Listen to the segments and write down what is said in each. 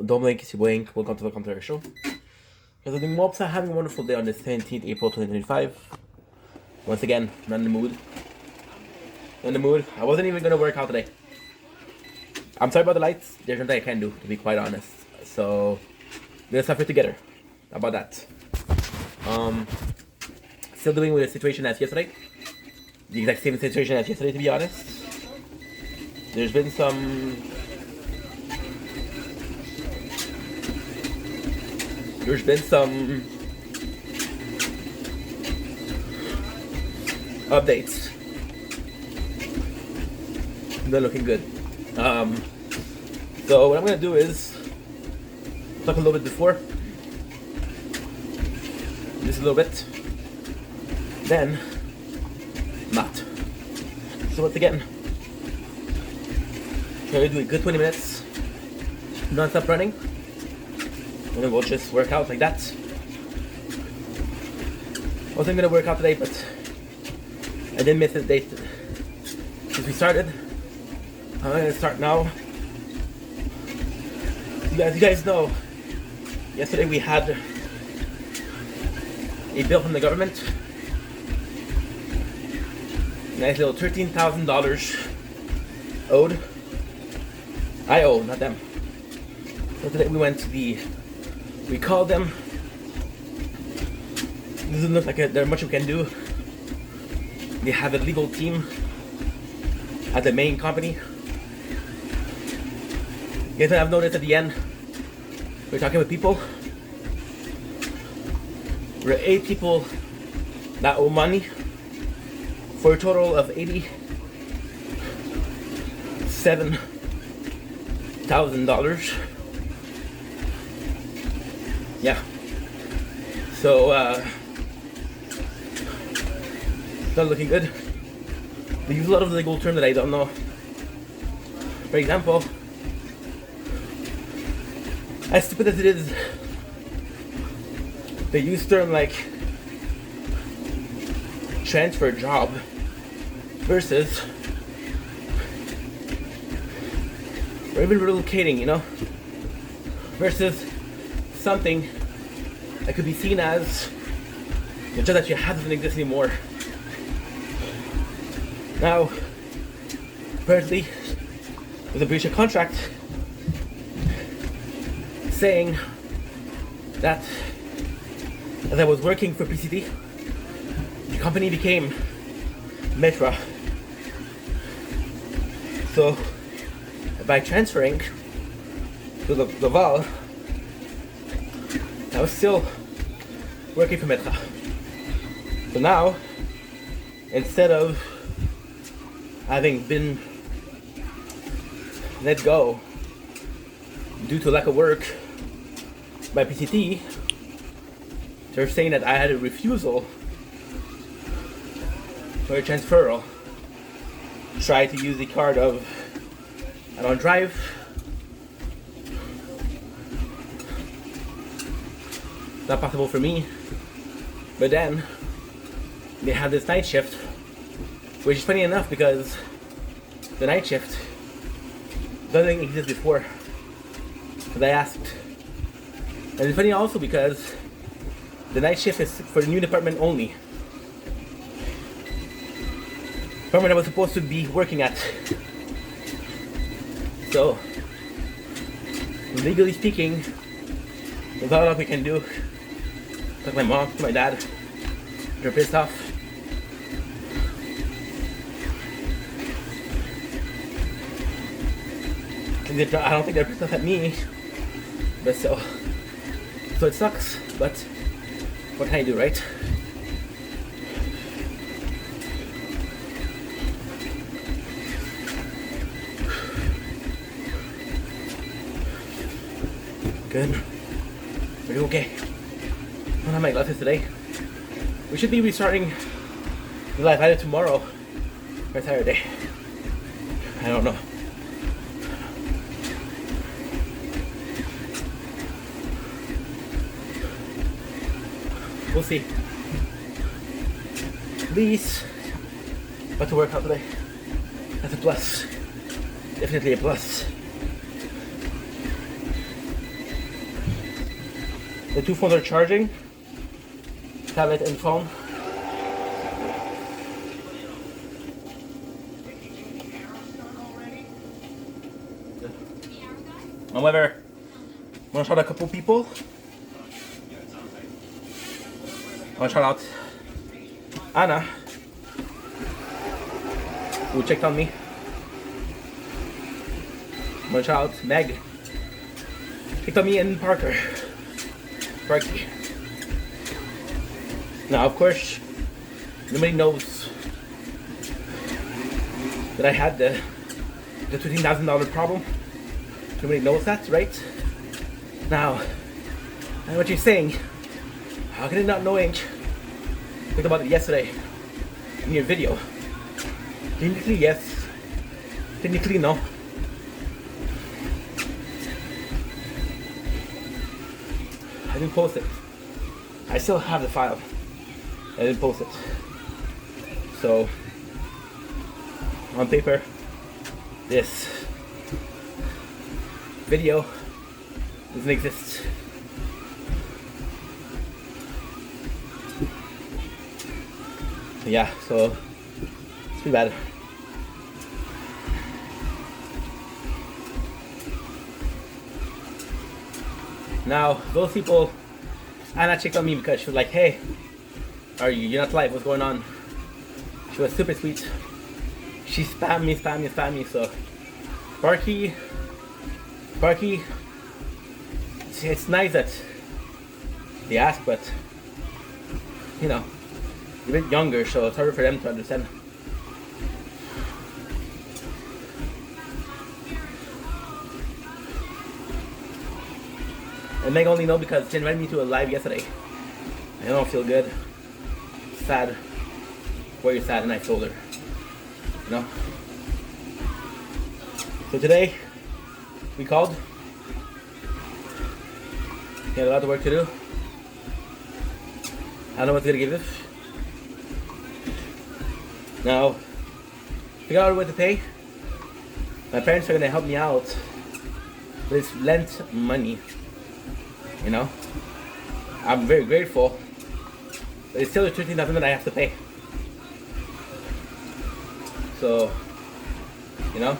Dominic, it's your boy Ink. Welcome to our show. Because I'm doing mobs, having a wonderful day on this 17th April 2025. Once again, not in the mood. Not in the mood. I wasn't even gonna work out today. I'm sorry about the lights. There's nothing I can do, to be quite honest. So, we're gonna suffer together. How about that? Still dealing with the situation as yesterday. The exact same situation as yesterday, to be honest. There's been some updates. They're looking good. So what I'm gonna do is talk a little bit before, just a little bit, then not. So once again, try to do a good 20 minutes, non-stop running, and then we'll just work out like that. Wasn't gonna work out today, but I did miss the date since we started. I'm gonna start now. You guys know, yesterday we had a bill from the government. Nice little $13,000 owed. I owe, not them. So today we called them. Doesn't look like there's much we can do. They have a legal team at the main company. You guys have noticed at the end, we're talking with people. We're 8 people that owe money for a total of $87,000. Yeah. So, not looking good. They use a lot of legal terms that I don't know. For example, as stupid as it is, they use terms like transfer job versus, or even relocating, versus something that could be seen as a job that doesn't exist anymore. Now, apparently, there's a breach of contract saying that as I was working for PCT, the company became Metra. So, by transferring to Laval, I was still working for Metra. So now, instead of having been let go due to lack of work by PCT, they're saying that I had a refusal for a transferal. Try to use the card of I don't drive. Not possible for me. But then they have this night shift, which is funny enough because the night shift doesn't exist before. Because I asked. And it's funny also because the night shift is for the new department only. Department I was supposed to be working at. So, legally speaking, there's not a lot we can do. Talk to my mom, to my dad. They're pissed off. I don't think they're pissed off at me. But so it sucks, but what can I do, right? Good. Are you okay? I don't have my glasses today. We should be restarting the live either tomorrow or Saturday. I don't know. We'll see. At least got to work out today. That's a plus. Definitely a plus. The two phones are charging, tablet and phone. However, I'm gonna shout out a couple people. I want to shout out Anna, who checked on me. I'm gonna shout out Meg, checked on me, and Parker. Parky. Now, of course, nobody knows that I had the $15,000 problem. Nobody knows that, right? Now, I know what you're saying. How can it not knowing? Think about it yesterday in your video. Technically, yes. Technically, no. I didn't post it. I still have the file. I didn't post it. So, on paper, this video doesn't exist. Yeah, so it's pretty bad. Now, those people, Anna checked on me because she was like, hey, you're not live, what's going on? She was super sweet. She spammed me, so Barky, it's nice that they ask, but you know, you're a bit younger, so it's harder for them to understand. And Meg only know because she invited me to a live yesterday. I don't feel good. Sad. Why you're sad, and I told her. You know? So today, we called. We had a lot of work to do. I don't know what's gonna give this. Now, figure out what to pay. My parents are gonna help me out with this lent money. You know, I'm very grateful, but it's still a $13,000 that I have to pay. So, you know,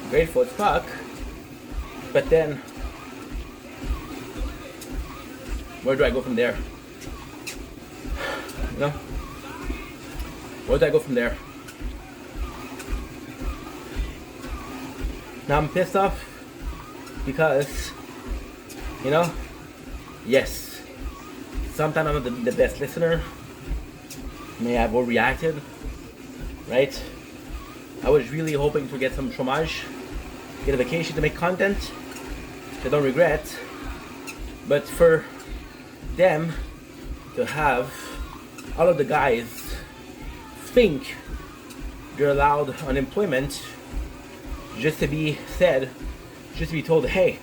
grateful as fuck, but then where do I go from there? You know, where do I go from there? Now I'm pissed off because, you know, yes, sometimes I'm not the best listener. May I have overreacted, right? I was really hoping to get some chômage, get a vacation to make content, which I don't regret. But for them to have all of the guys think they're allowed unemployment just to be said, just to be told, hey,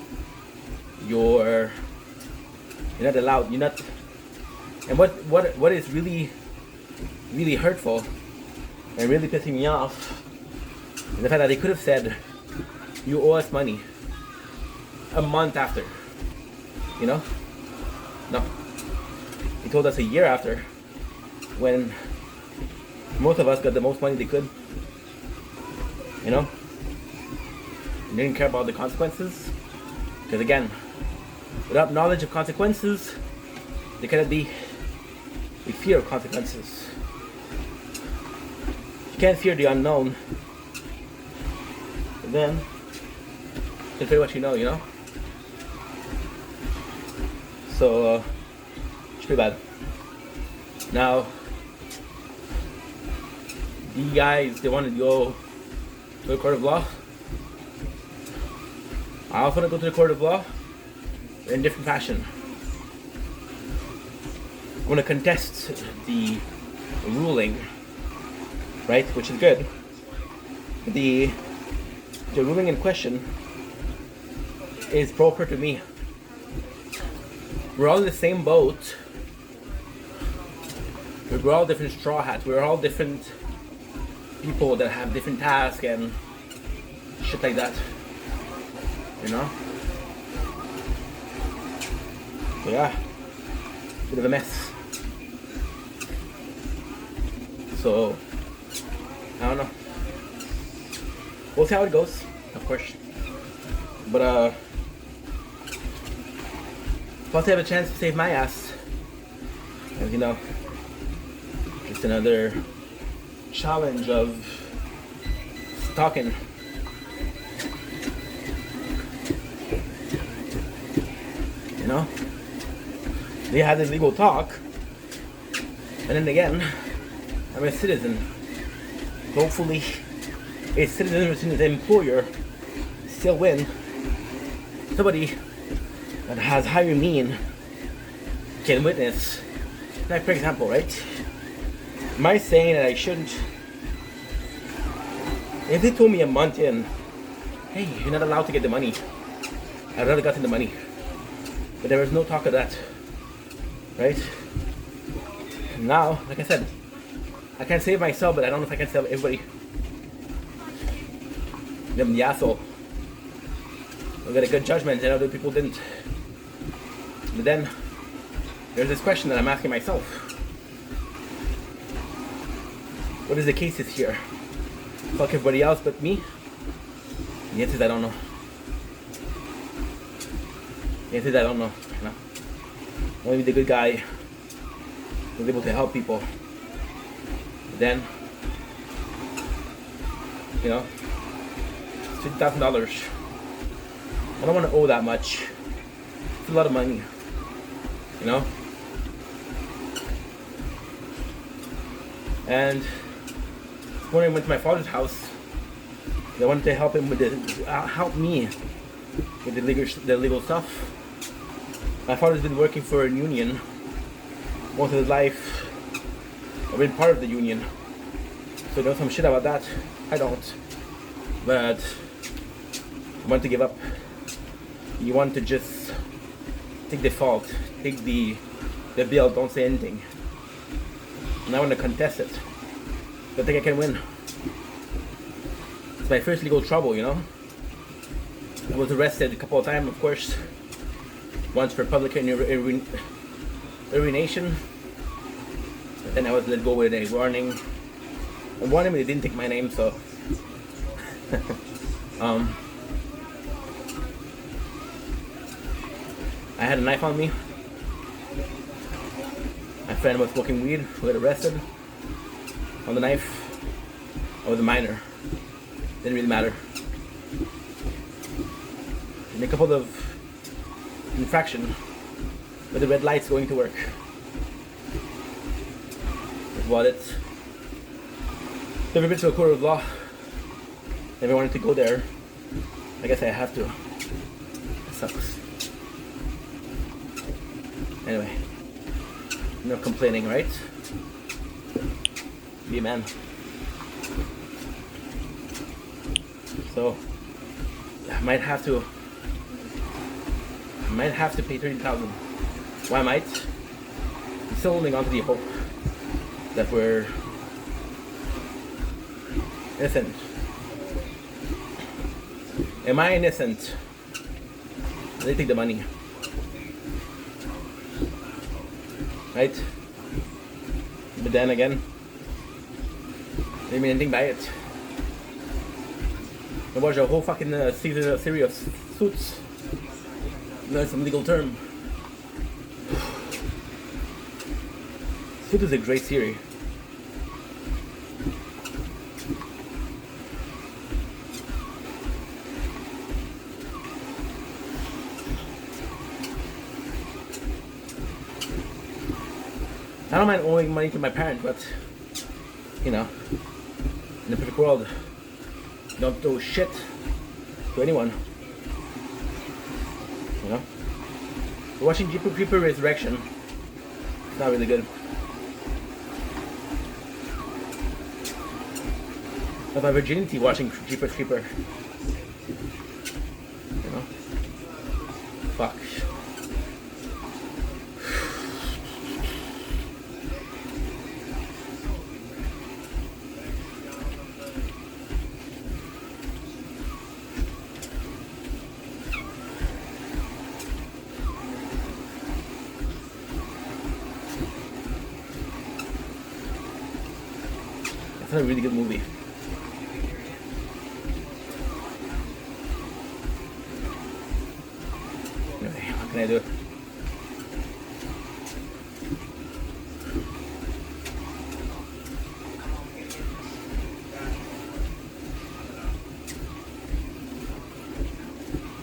you're not allowed, you're not. And what is really hurtful and really pissing me off is the fact that they could have said, you owe us money a month after, you know? No, they told us a year after, when most of us got the most money they could, you know? They didn't care about the consequences, because again, without knowledge of consequences, there cannot be a fear of consequences. You can't fear the unknown, and then just fear what you know? So, it's pretty bad. Now, the guys, they want to go to the court of law. I also want to go to the court of law in a different fashion. I'm going to contest the ruling, right, which is good. The ruling in question is proper to me. We're all in the same boat. We're all different straw hats. We're all different people that have different tasks and shit like that. You know? So yeah, bit of a mess. So I don't know. We'll see how it goes, of course. But plus I have a chance to save my ass. And you know, just another challenge of talking. You know? They had this legal talk. And then again, I'm a citizen. Hopefully a citizen who's an employer still win. Somebody that has higher mean can witness. Like for example, right? Am I saying that I shouldn't? If they told me a month in, hey, you're not allowed to get the money, I'd rather gotten the money. But there was no talk of that, right? Now, like I said, I can save myself, but I don't know if I can save everybody. I'm the asshole. I got a good judgment and other people didn't. But then, there's this question that I'm asking myself. What is the cases here? Fuck everybody else but me? The answer is I don't know. The answer is I don't know. You know? Only the good guy was able to help people. But then, you know, it's $50,000. I don't want to owe that much. It's a lot of money. You know? And when I went to my father's house, they wanted to help him with help me with the legal stuff. My father's been working for a union most of his life. I've been part of the union, so he knows some shit about that. I don't, but I want to give up. You want to just take the fault, take the bill, don't say anything. And I want to contest it. I think I can win. It's my first legal trouble, you know. I was arrested a couple of times, of course. Once for public urination. But then I was let go with a warning. A warning, they didn't take my name, so. I had a knife on me. My friend was smoking weed, who got arrested on the knife. I was a minor. Didn't really matter. And a couple of infraction with the red lights going to work. That's what it's. Never been to a court of law. Never wanted to go there. I guess I have to. It sucks. Anyway, no complaining, right? Be a man. So I might have to pay 30,000. Why might? I'm still holding on to the hope that we're innocent. Am I innocent? They take the money. Right? But then again, they didn't mean anything by it. I watched a whole fucking series of Suits. Learn some legal term. Suits is a great series. I don't mind owing money to my parents, but you know, in the perfect world, don't do shit to anyone. You know? Watching Jeepers Creepers Resurrection, it's not really good. I have my virginity watching Jeepers Creepers. You know? Fuck. It's a really good movie. Anyway, what can I do?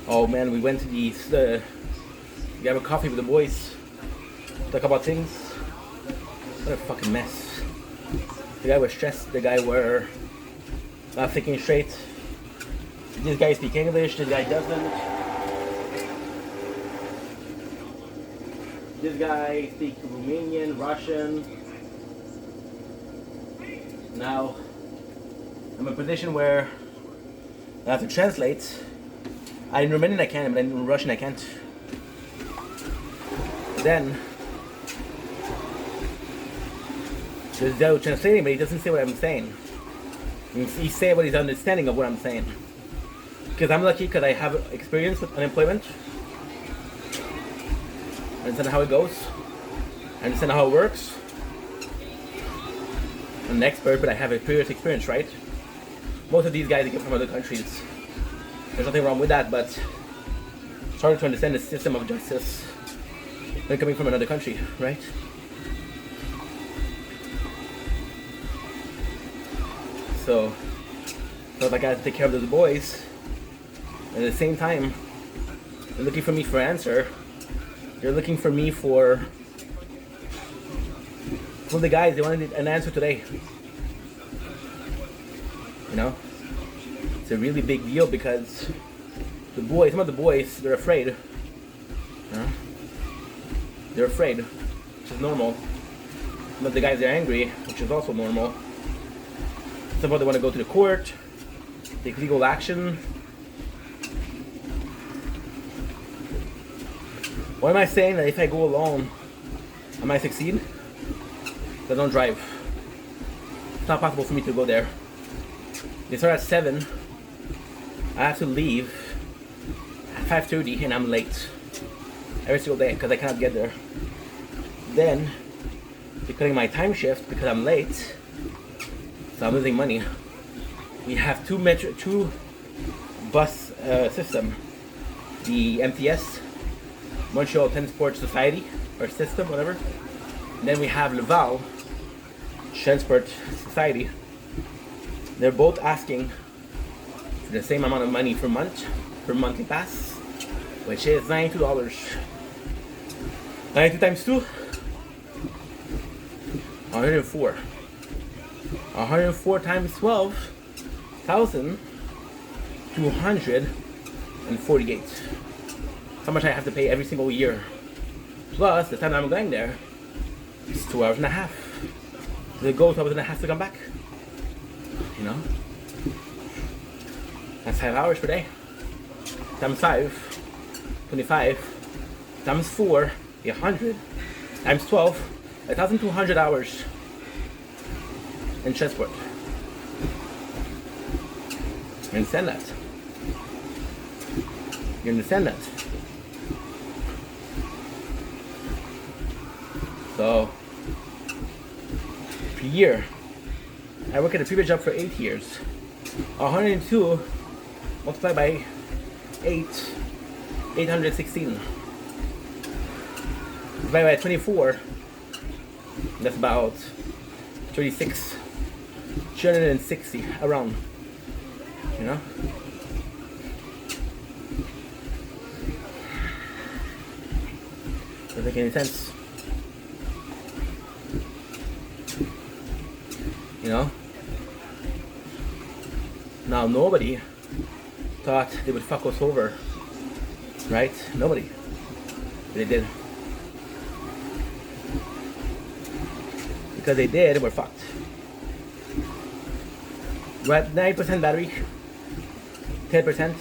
Oh man, we went to the grab a coffee with the boys, talk about things. What a fucking mess. The guy was stressed, the guy were not thinking straight. This guy speaks English, this guy doesn't. This guy speaks Romanian, Russian. Now, I'm in a position where I have to translate. In Romanian I can, but in Russian I can't. Then, there's the guy who's translating, but he doesn't say what I'm saying. He say what he's understanding of what I'm saying. Because I'm lucky because I have experience with unemployment. I understand how it goes. I understand how it works. I'm an expert, but I have a previous experience, right? Most of these guys they come from other countries. There's nothing wrong with that, but it's hard to understand the system of justice when coming from another country, right? So I got to take care of those boys. And at the same time, they're looking for me for an answer. They're looking for me for the guys. They wanted an answer today. You know, it's a really big deal because the boys, some of the boys, they're afraid. You know? They're afraid, which is normal. Some of the guys are angry, which is also normal. Some of them want to go to the court, take legal action. Why am I saying that if I go alone, I might succeed? But I don't drive. It's not possible for me to go there. They start at 7. I have to leave at 5:30 and I'm late. Every single day because I cannot get there. Then, they're cutting my time shift because I'm late. So I'm losing money. We have two bus system. The MTS, Montreal Transport Society, or system, whatever. And then we have Laval Transport Society. They're both asking for the same amount of money per month, per monthly pass, which is $92. 92 times 2? 104. 104 times 12, 1,248. How much I have to pay every single year. Plus, the time I'm going there is 2 hours and a half. The go 2 hours and a half to come back. You know? That's 5 hours per day. Times 5, 25. Times 4, 100. Times 12, 1,200 hours in transport. You understand that? You understand that? So, per year, I work at a previous job for 8 years. 102 multiplied by 8, 816. Divided by 24, that's about 36, 360 around, you know? Doesn't make any sense. You know? Now nobody thought they would fuck us over, right? Nobody. They did. Because they did, we're fucked. We're at 9% battery, 10%.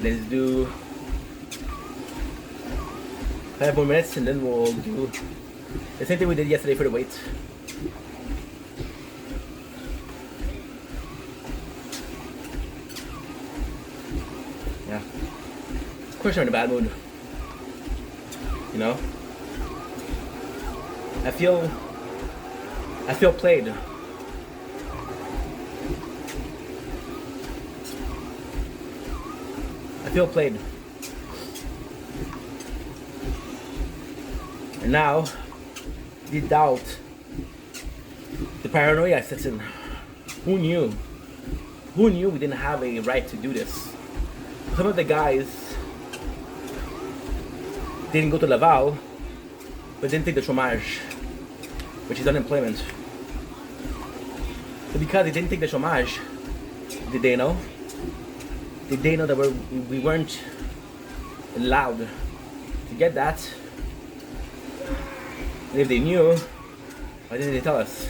Let's do 5 more minutes and then we'll do the same thing we did yesterday for the weight. Yeah. Of course I'm in a bad mood. You know? I feel played. feel played. And now, the doubt, the paranoia sets in. Who knew? Who knew we didn't have a right to do this? Some of the guys didn't go to Laval, but didn't take the chômage, which is unemployment. So because they didn't take the chômage, did they know? Did they know that we weren't allowed to get that? And if they knew, why didn't they tell us?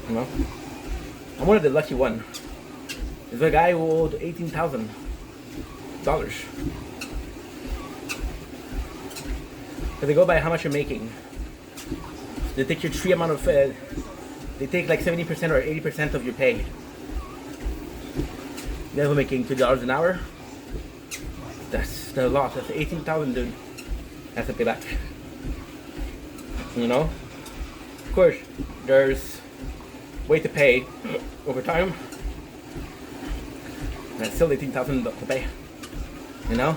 You know? I'm one of the lucky one. There's a guy who owed $18,000. If they go by how much you're making, they take your tree amount of they take like 70% or 80% of your pay. Then we're making $2 an hour. That's a lot. That's 18,000, dude. Has to pay back. You know? Of course, there's way to pay over time. And it's still 18,000 to pay. You know?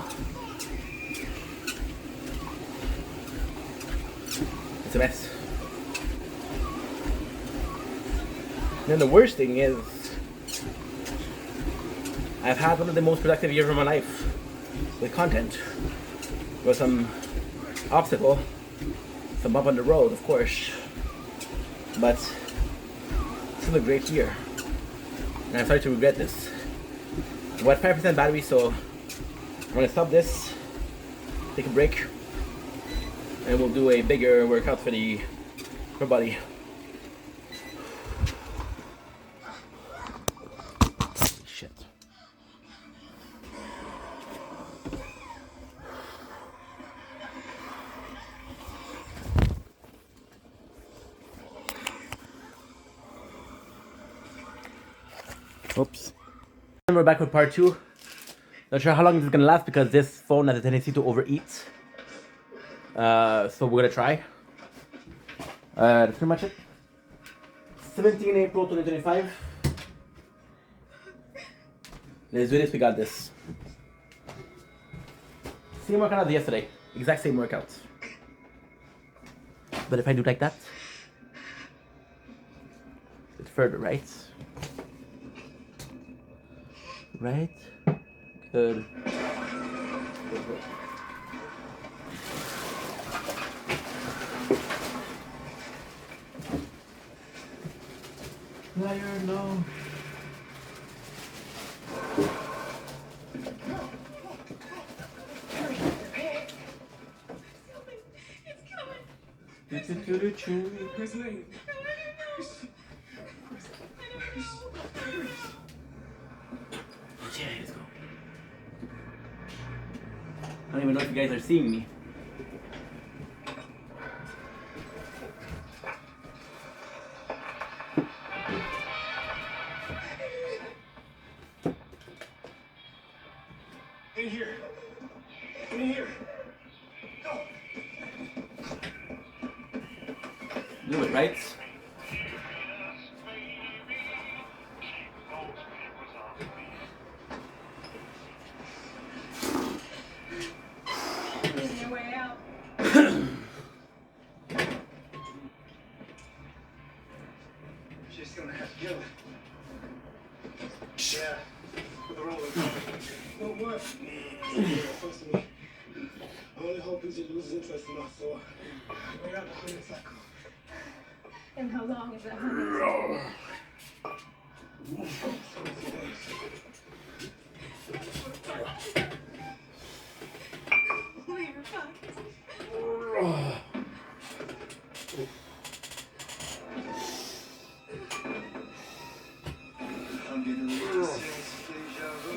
It's a mess. And then the worst thing is, I've had one of the most productive years of my life with content. With some obstacle, some bump on the road, of course, but still a great year. And I'm starting to regret this. We're at 5% battery, so I'm gonna stop this, take a break, and we'll do a bigger workout for body. Shit. Oops. And we're back with part 2. Not sure how long this is gonna last because this phone has a tendency to overeat. So we're gonna try. That's pretty much it. 17 April 2025. Let's do this, we got this. Same workout as yesterday. Exact same workouts. But if I do like that, it's further, right? Right? Good. Liar, no. His name. Yeah, let's go. I don't even know if you guys are seeing me. In here. In here. Go. Do it, right? Your way out. She's gonna have to kill it. Yeah. For the roller. But what? Trust me. I only hope he loses interest in us, so we're out the clean cycle. And how long is that honey? Oh, you're fine. I'm getting a little serious deja vu.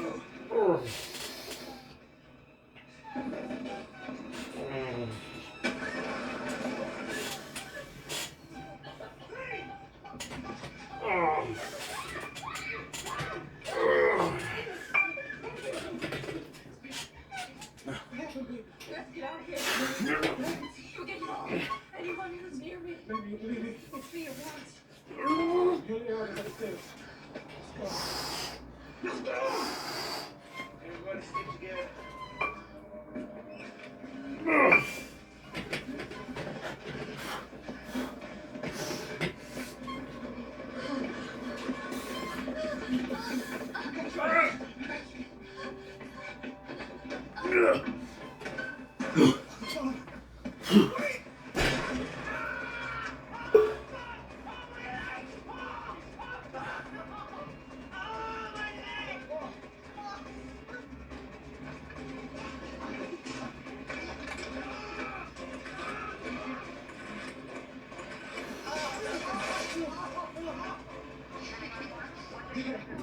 Let's get out of here. Forget anyone who's near me. It's me at once. Let's go. Everybody stick together.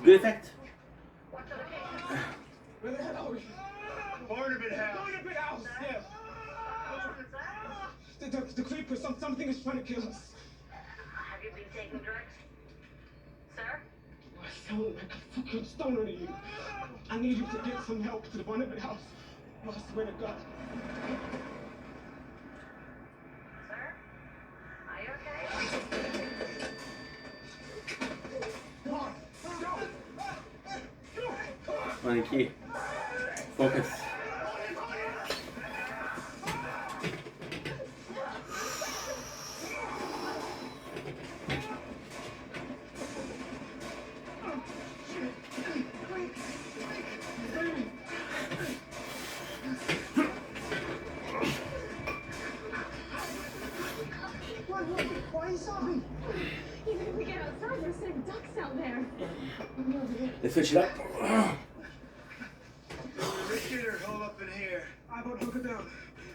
Good effect. Where the hell are we? Barnabas House. Barnabas House, yeah. The creeper, something is trying to kill us. Have you been taking drugs? Sir? I sound like a fucking stoner to you. I need you to get some help to the Barnabas House. I swear to God. Sir? Are you okay? One key. Focus. Why are you sobbing? Even if we get outside, there's sitting ducks out there. Let's switch it up. Let's get her hole up in here. I won't hook her down.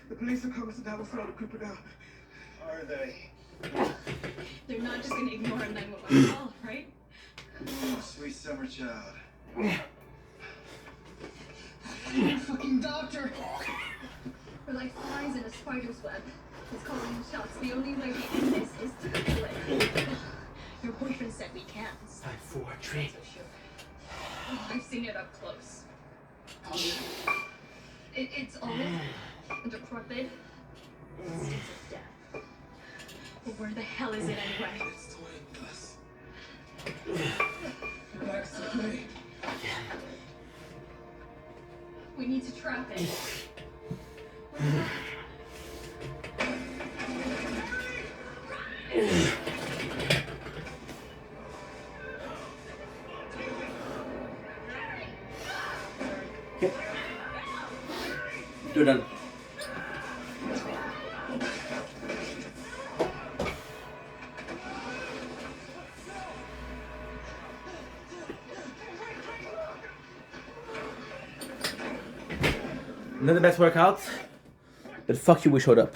The police are coming, so that will slow the creeper down. Are they? They're not just gonna ignore a 911 call, right? Sweet summer child. Fucking doctor! We're like flies in a spider's web. It's calling in shots. The only way to end this is to kill it. Your boyfriend said we can't. 5, 4, 3. I've seen it up close. It's old, decrepit, stinks of death. But where the hell is it anyway? It's toying us. Relax, okay? We need to trap it. Okay. You're done. Not the best workout, but fuck you, we showed up.